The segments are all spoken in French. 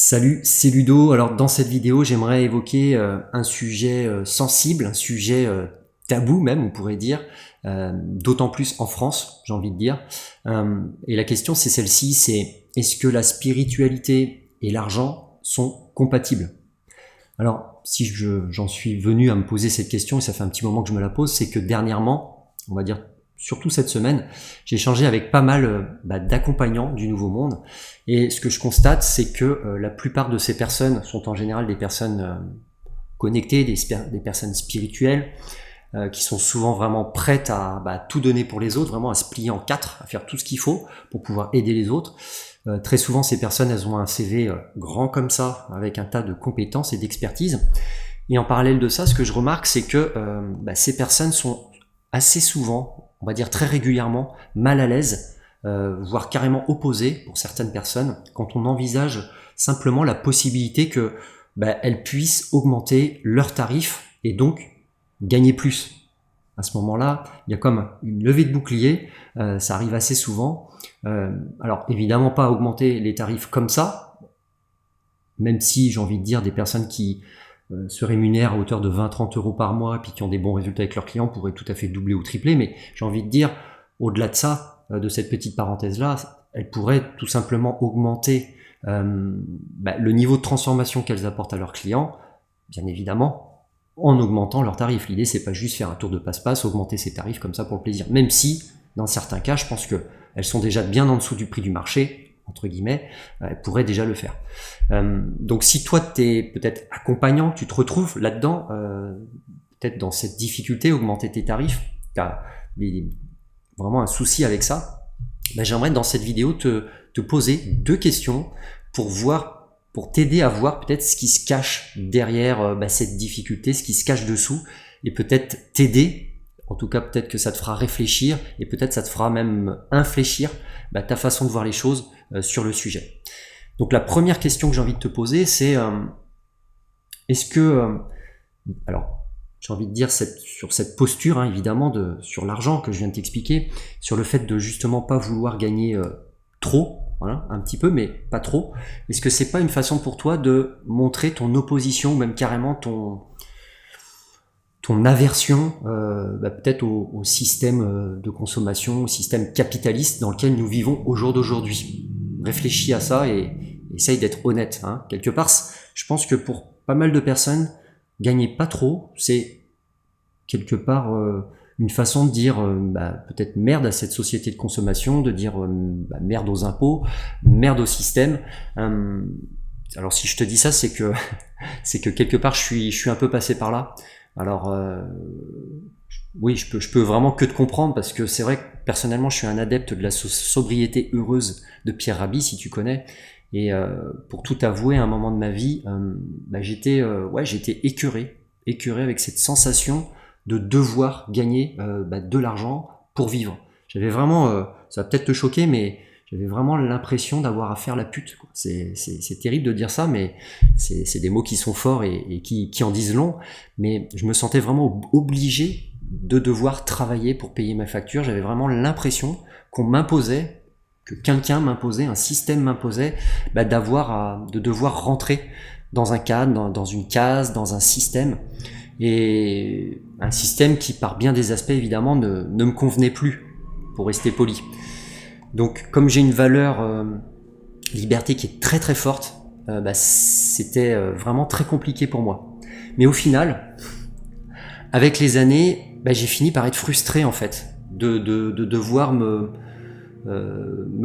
Salut, c'est Ludo. Alors dans cette vidéo, j'aimerais évoquer un sujet sensible, un sujet tabou même, on pourrait dire, d'autant plus en France, j'ai envie de dire. Et la question c'est celle-ci, c'est est-ce que la spiritualité et l'argent sont compatibles? Alors si j'en suis venu à me poser cette question, et ça fait un petit moment que je me la pose, c'est que dernièrement, on va dire surtout cette semaine, j'ai échangé avec pas mal d'accompagnants du Nouveau Monde. Et ce que je constate, c'est que la plupart de ces personnes sont en général des personnes connectées, des personnes spirituelles, qui sont souvent vraiment prêtes à tout donner pour les autres, vraiment à se plier en quatre, à faire tout ce qu'il faut pour pouvoir aider les autres. Très souvent, ces personnes, elles ont un CV grand comme ça, avec un tas de compétences et d'expertise. Et en parallèle de ça, ce que je remarque, c'est que ces personnes sont assez souvent, on va dire très régulièrement, mal à l'aise, voire carrément opposées pour certaines personnes, quand on envisage simplement la possibilité que elles puissent augmenter leurs tarifs et donc gagner plus. À ce moment-là, il y a comme une levée de bouclier, ça arrive assez souvent. Alors évidemment pas augmenter les tarifs comme ça, même si j'ai envie de dire des personnes qui se rémunèrent à hauteur de 20-30 euros par mois et puis qui ont des bons résultats avec leurs clients pourraient tout à fait doubler ou tripler, mais j'ai envie de dire, au-delà de ça, de cette petite parenthèse-là, elles pourraient tout simplement augmenter le niveau de transformation qu'elles apportent à leurs clients, bien évidemment, en augmentant leurs tarifs. L'idée, c'est pas juste faire un tour de passe-passe, augmenter ses tarifs comme ça pour le plaisir, même si, dans certains cas, je pense qu'elles sont déjà bien en dessous du prix du marché, entre guillemets, elle pourrait déjà le faire. Donc si toi tu es peut-être accompagnant, tu te retrouves là-dedans, peut-être dans cette difficulté, augmenter tes tarifs, tu as vraiment un souci avec ça, j'aimerais dans cette vidéo te poser deux questions pour t'aider à voir peut-être ce qui se cache derrière cette difficulté, ce qui se cache dessous, et peut-être t'aider. En tout cas, peut-être que ça te fera réfléchir et peut-être ça te fera même infléchir ta façon de voir les choses sur le sujet. Donc la première question que j'ai envie de te poser, c'est est-ce que, alors j'ai envie de dire sur cette posture, évidemment, sur l'argent que je viens de t'expliquer, sur le fait de justement pas vouloir gagner trop, voilà, un petit peu, mais pas trop, est-ce que c'est pas une façon pour toi de montrer ton opposition ou même carrément ton aversion peut-être au système de consommation, au système capitaliste dans lequel nous vivons au jour d'aujourd'hui? Réfléchis à ça et essaye d'être honnête. Quelque part, je pense que pour pas mal de personnes, gagner pas trop, c'est quelque part une façon de dire peut-être merde à cette société de consommation, de dire merde aux impôts, merde au système. Alors si je te dis ça, c'est que quelque part je suis un peu passé par là. Alors oui, je peux vraiment que te comprendre, parce que c'est vrai que personnellement je suis un adepte de la sobriété heureuse de Pierre Rabhi, si tu connais, et pour tout avouer, à un moment de ma vie, j'étais écœuré avec cette sensation de devoir gagner de l'argent pour vivre. J'avais vraiment, ça va peut-être te choquer, mais j'avais vraiment l'impression d'avoir à faire la pute, quoi. C'est terrible de dire ça, mais c'est des mots qui sont forts et qui en disent long. Mais je me sentais vraiment obligé de devoir travailler pour payer ma facture. J'avais vraiment l'impression qu'on m'imposait, que quelqu'un m'imposait, un système m'imposait de devoir rentrer dans un cadre, dans une case, dans un système. Et un système qui, par bien des aspects, évidemment, ne me convenait plus, pour rester poli. Donc comme j'ai une valeur liberté qui est très très forte, c'était vraiment très compliqué pour moi. Mais au final, avec les années, j'ai fini par être frustré en fait, de devoir me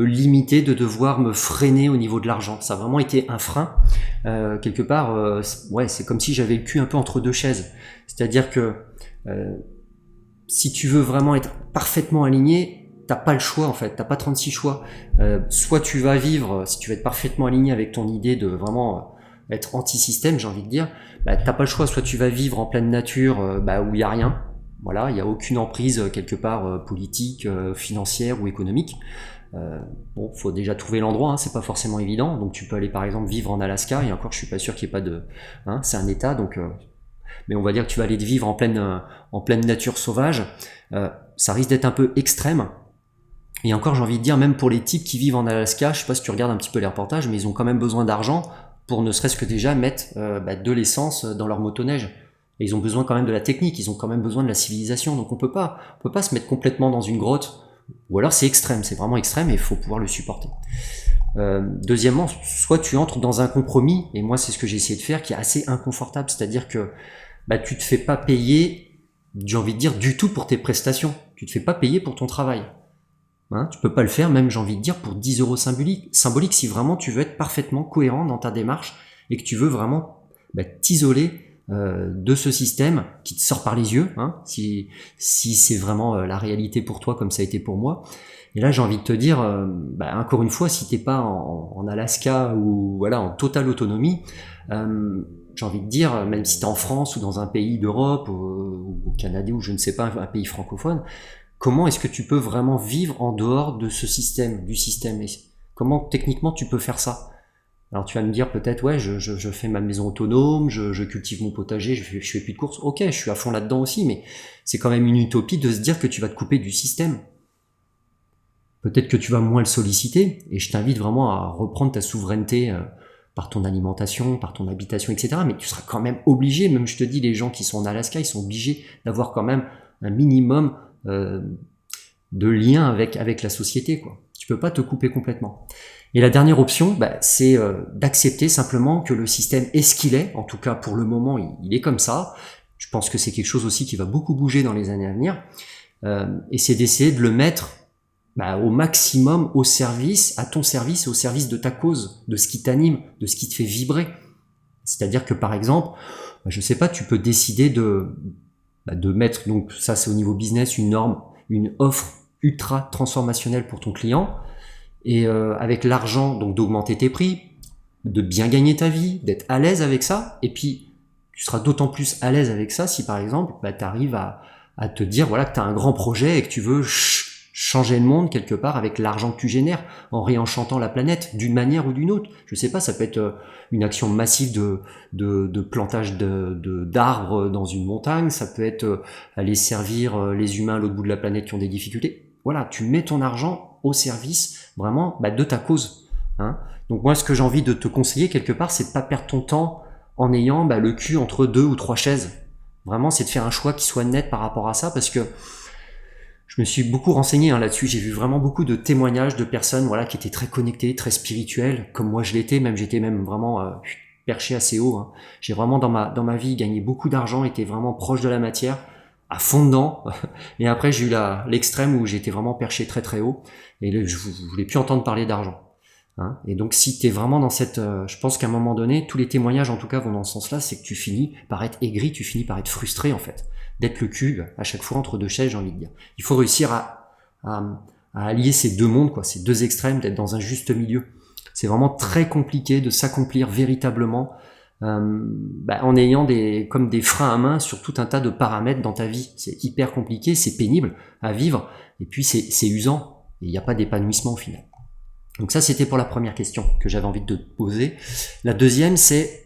limiter, de devoir me freiner au niveau de l'argent. Ça a vraiment été un frein. Quelque part, c'est comme si j'avais le cul un peu entre deux chaises. C'est-à-dire que si tu veux vraiment être parfaitement aligné, t'as pas le choix en fait, t'as pas 36 choix. Soit tu vas vivre, si tu veux être parfaitement aligné avec ton idée de vraiment être anti-système, j'ai envie de dire, t'as pas le choix, soit tu vas vivre en pleine nature où il y a rien, voilà, il y a aucune emprise quelque part politique, financière ou économique. Faut déjà trouver l'endroit, c'est pas forcément évident, donc tu peux aller par exemple vivre en Alaska, et encore je suis pas sûr qu'il y ait pas de... c'est un état, donc... mais on va dire que tu vas aller te vivre en pleine nature sauvage, ça risque d'être un peu extrême. Et encore, j'ai envie de dire, même pour les types qui vivent en Alaska, je sais pas si tu regardes un petit peu les reportages, mais ils ont quand même besoin d'argent pour ne serait-ce que déjà mettre de l'essence dans leur motoneige. Et ils ont besoin quand même de la technique, ils ont quand même besoin de la civilisation. Donc on peut pas se mettre complètement dans une grotte. Ou alors c'est extrême, c'est vraiment extrême et il faut pouvoir le supporter. Deuxièmement, soit tu entres dans un compromis, et moi c'est ce que j'ai essayé de faire, qui est assez inconfortable, c'est-à-dire que tu te fais pas payer, j'ai envie de dire, du tout pour tes prestations. Tu te fais pas payer pour ton travail. Hein, tu peux pas le faire, même j'ai envie de dire, pour 10 euros symboliques, si vraiment tu veux être parfaitement cohérent dans ta démarche et que tu veux vraiment t'isoler de ce système qui te sort par les yeux, hein, si c'est vraiment la réalité pour toi comme ça a été pour moi. Et là j'ai envie de te dire, encore une fois, si t'es pas en Alaska ou voilà en totale autonomie, j'ai envie de dire, même si t'es en France ou dans un pays d'Europe ou au Canada ou je ne sais pas, un pays francophone, comment est-ce que tu peux vraiment vivre en dehors de ce système, du système? Et comment techniquement tu peux faire ça? Alors tu vas me dire peut-être, ouais, je fais ma maison autonome, je cultive mon potager, je fais plus de courses. Ok, je suis à fond là-dedans aussi, mais c'est quand même une utopie de se dire que tu vas te couper du système. Peut-être que tu vas moins le solliciter, et je t'invite vraiment à reprendre ta souveraineté par ton alimentation, par ton habitation, etc. Mais tu seras quand même obligé, même je te dis, les gens qui sont en Alaska, ils sont obligés d'avoir quand même un minimum de lien avec la société, quoi. Tu peux pas te couper complètement. Et la dernière option, c'est d'accepter simplement que le système est ce qu'il est. En tout cas, pour le moment, il est comme ça. Je pense que c'est quelque chose aussi qui va beaucoup bouger dans les années à venir. Et c'est d'essayer de le mettre au maximum au service, à ton service et au service de ta cause, de ce qui t'anime, de ce qui te fait vibrer. C'est-à-dire que par exemple, je sais pas, tu peux décider de mettre, donc ça c'est au niveau business, une norme, une offre ultra transformationnelle pour ton client, et avec l'argent, donc d'augmenter tes prix, de bien gagner ta vie, d'être à l'aise avec ça, et puis tu seras d'autant plus à l'aise avec ça si par exemple tu arrives à te dire voilà que tu as un grand projet et que tu veux changer le monde quelque part avec l'argent que tu génères en réenchantant la planète d'une manière ou d'une autre. Je sais pas, ça peut être une action massive de plantage d'arbres dans une montagne, ça peut être aller servir les humains à l'autre bout de la planète qui ont des difficultés. Voilà, tu mets ton argent au service vraiment de ta cause. Hein. Donc moi, ce que j'ai envie de te conseiller quelque part, c'est de pas perdre ton temps en ayant le cul entre 2 ou 3 chaises. Vraiment, c'est de faire un choix qui soit net par rapport à ça, parce que je me suis beaucoup renseigné là-dessus. J'ai vu vraiment beaucoup de témoignages de personnes qui étaient très connectées, très spirituelles, comme moi je l'étais. J'étais même vraiment perché assez haut. Hein. J'ai vraiment dans ma vie gagné beaucoup d'argent, été vraiment proche de la matière, à fond dedans. Et après j'ai eu l'extrême où j'étais vraiment perché très très haut. Et là, je voulais plus entendre parler d'argent. Hein. Et donc si tu es vraiment dans cette... je pense qu'à un moment donné, tous les témoignages en tout cas vont dans ce sens-là, c'est que tu finis par être aigri, tu finis par être frustré en fait. D'être le cul à chaque fois entre deux chaises, j'ai envie de dire. Il faut réussir à allier ces deux mondes, ces deux extrêmes, d'être dans un juste milieu. C'est vraiment très compliqué de s'accomplir véritablement en ayant comme des freins à main sur tout un tas de paramètres dans ta vie. C'est hyper compliqué, c'est pénible à vivre, et puis c'est usant, et il n'y a pas d'épanouissement au final. Donc ça, c'était pour la première question que j'avais envie de te poser. La deuxième, c'est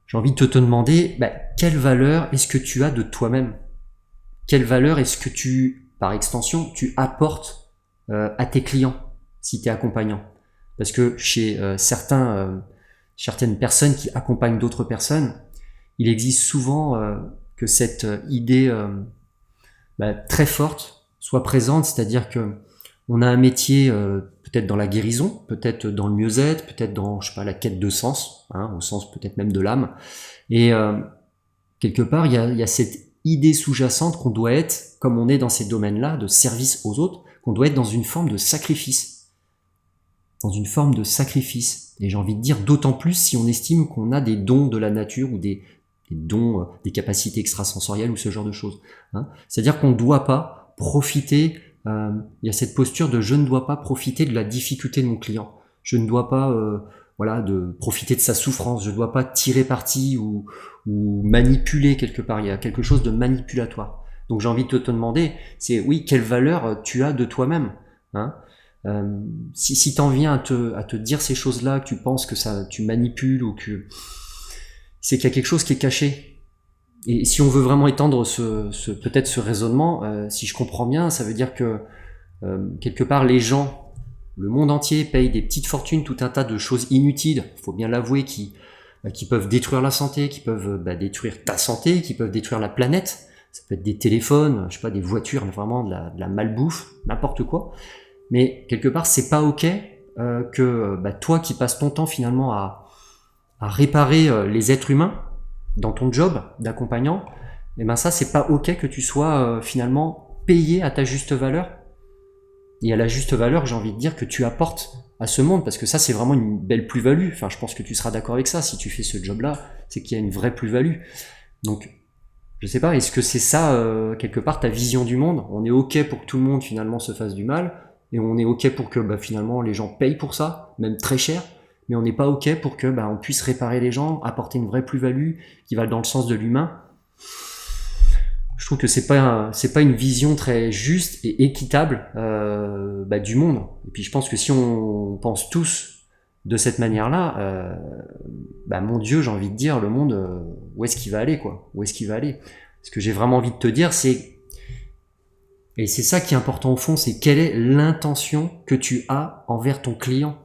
j'ai envie de te demander quelle valeur est-ce que tu as de toi-même? Quelle valeur est-ce que par extension, tu apportes à tes clients si tu es accompagnant? Parce que chez certaines personnes qui accompagnent d'autres personnes, il existe souvent que cette idée très forte soit présente, c'est-à-dire que on a un métier peut-être dans la guérison, peut-être dans le mieux-être, peut-être dans la quête de sens, au sens peut-être même de l'âme. Et quelque part, il y a cette idée sous-jacente qu'on doit être, comme on est dans ces domaines-là, de service aux autres, qu'on doit être dans une forme de sacrifice. Dans une forme de sacrifice. Et j'ai envie de dire d'autant plus si on estime qu'on a des dons de la nature ou des dons, des capacités extrasensorielles ou ce genre de choses. Hein. C'est-à-dire qu'on ne doit pas profiter... il y a cette posture de je ne dois pas profiter de la difficulté de mon client. Je ne dois pas de profiter de sa souffrance. Je ne dois pas tirer parti ou manipuler quelque part. Il y a quelque chose de manipulatoire. Donc j'ai envie de te demander, c'est oui, quelle valeur tu as de toi-même, hein. Si t'en viens à te dire ces choses-là, que tu penses que tu manipules ou que c'est qu'il y a quelque chose qui est caché. Et si on veut vraiment étendre peut-être ce raisonnement, si je comprends bien, ça veut dire que quelque part les gens le monde entier paye des petites fortunes, tout un tas de choses inutiles, il faut bien l'avouer, qui peuvent détruire la santé, qui peuvent détruire ta santé, qui peuvent détruire la planète. Ça peut être des téléphones, je sais pas, des voitures, vraiment de la malbouffe, n'importe quoi. Mais quelque part, c'est pas ok que toi qui passes ton temps finalement à réparer les êtres humains dans ton job d'accompagnant, et ça c'est pas ok que tu sois finalement payé à ta juste valeur et à la juste valeur, j'ai envie de dire, que tu apportes à ce monde, parce que ça c'est vraiment une belle plus-value. Enfin, je pense que tu seras d'accord avec ça. Si tu fais ce job-là, c'est qu'il y a une vraie plus-value. Donc, je sais pas, est-ce que c'est ça quelque part ta vision du monde? On est ok pour que tout le monde finalement se fasse du mal, et on est ok pour que finalement les gens payent pour ça, même très cher, mais on n'est pas ok pour que on puisse réparer les gens, apporter une vraie plus-value qui va dans le sens de l'humain. Je trouve que c'est pas une vision très juste et équitable du monde. Et puis je pense que si on pense tous de cette manière-là, mon Dieu, j'ai envie de dire, le monde, où est-ce qu'il va aller, quoi? Où est-ce qu'il va aller? Ce que j'ai vraiment envie de te dire, et c'est ça qui est important au fond, c'est quelle est l'intention que tu as envers ton client.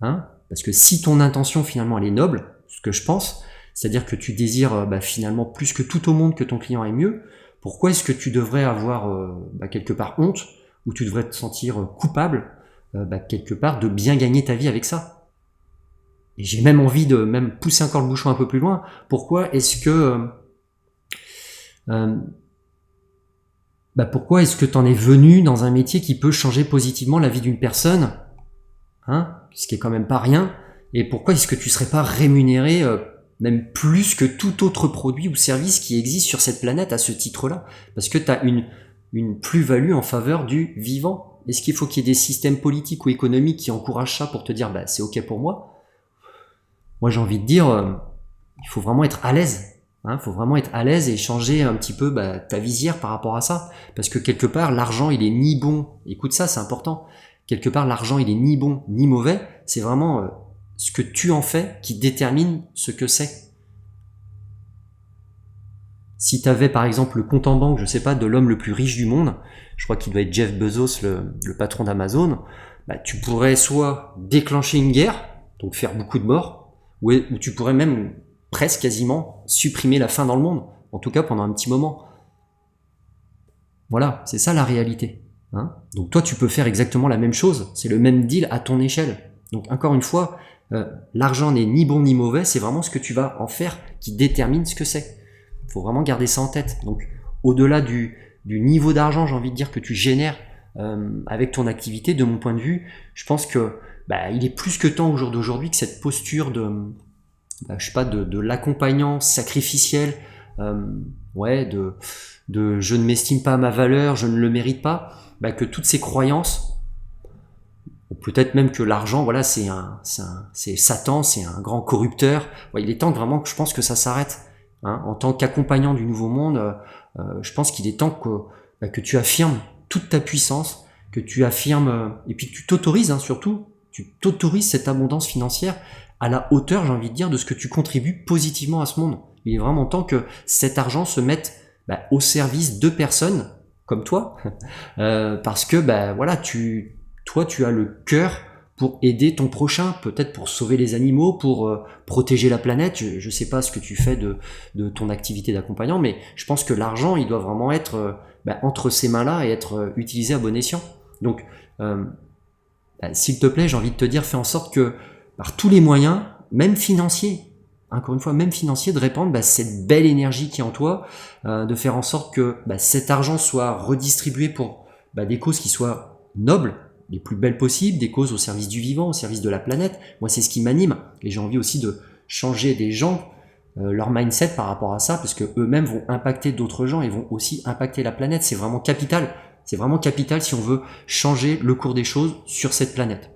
Hein? Parce que si ton intention finalement elle est noble, ce que je pense, c'est-à-dire que tu désires finalement plus que tout au monde que ton client aille mieux, pourquoi est-ce que tu devrais avoir quelque part honte, ou tu devrais te sentir coupable quelque part de bien gagner ta vie avec ça? Et j'ai même envie de même pousser encore le bouchon un peu plus loin. Pourquoi est-ce que t'en es venu dans un métier qui peut changer positivement la vie d'une personne, hein, ce qui est quand même pas rien? Et pourquoi est-ce que tu serais pas rémunéré même plus que tout autre produit ou service qui existe sur cette planète à ce titre-là? Parce que tu as une plus-value en faveur du vivant. Est-ce qu'il faut qu'il y ait des systèmes politiques ou économiques qui encouragent ça pour te dire c'est ok pour moi? Moi j'ai envie de dire, il faut vraiment être à l'aise. Il faut vraiment être à l'aise et changer un petit peu ta visière par rapport à ça. Parce que quelque part, l'argent il est ni bon, écoute ça, c'est important. Quelque part, l'argent il est ni bon ni mauvais, c'est vraiment ce que tu en fais qui détermine ce que c'est. Si tu avais par exemple le compte en banque, je sais pas, de l'homme le plus riche du monde, je crois qu'il doit être Jeff Bezos, le patron d'Amazon, tu pourrais soit déclencher une guerre, donc faire beaucoup de morts, ou tu pourrais même presque quasiment supprimer la faim dans le monde, en tout cas pendant un petit moment. Voilà, c'est ça la réalité. Hein? Donc toi tu peux faire exactement la même chose, c'est le même deal à ton échelle. Donc encore une fois, l'argent n'est ni bon ni mauvais, c'est vraiment ce que tu vas en faire qui détermine ce que c'est. Il faut vraiment garder ça en tête. Donc au-delà du niveau d'argent, j'ai envie de dire, que tu génères avec ton activité, de mon point de vue, je pense que il est plus que temps au jour d'aujourd'hui que cette posture de l'accompagnant sacrificiel, de je ne m'estime pas à ma valeur, je ne le mérite pas, que toutes ces croyances, ou peut-être même que l'argent, voilà, c'est Satan, c'est un grand corrupteur. Il est temps vraiment que je pense que ça s'arrête. Hein, en tant qu'accompagnant du nouveau monde, je pense qu'il est temps que tu affirmes toute ta puissance, que tu affirmes, et puis que tu t'autorises, surtout, tu t'autorises cette abondance financière à la hauteur, j'ai envie de dire, de ce que tu contribues positivement à ce monde. Il est vraiment temps que cet argent se mette au service de personnes comme toi, parce que toi tu as le cœur pour aider ton prochain, peut-être pour sauver les animaux, pour protéger la planète. Je sais pas ce que tu fais de ton activité d'accompagnant, mais je pense que l'argent, il doit vraiment être entre ces mains-là et être utilisé à bon escient. Donc, s'il te plaît, j'ai envie de te dire, fais en sorte que, par tous les moyens, même financiers, encore une fois, même financiers, de répandre cette belle énergie qui est en toi, de faire en sorte que cet argent soit redistribué pour des causes qui soient nobles, les plus belles possibles, des causes au service du vivant, au service de la planète. Moi, c'est ce qui m'anime, et j'ai envie aussi de changer des gens, leur mindset par rapport à ça, parce que eux-mêmes vont impacter d'autres gens et vont aussi impacter la planète. C'est vraiment capital si on veut changer le cours des choses sur cette planète.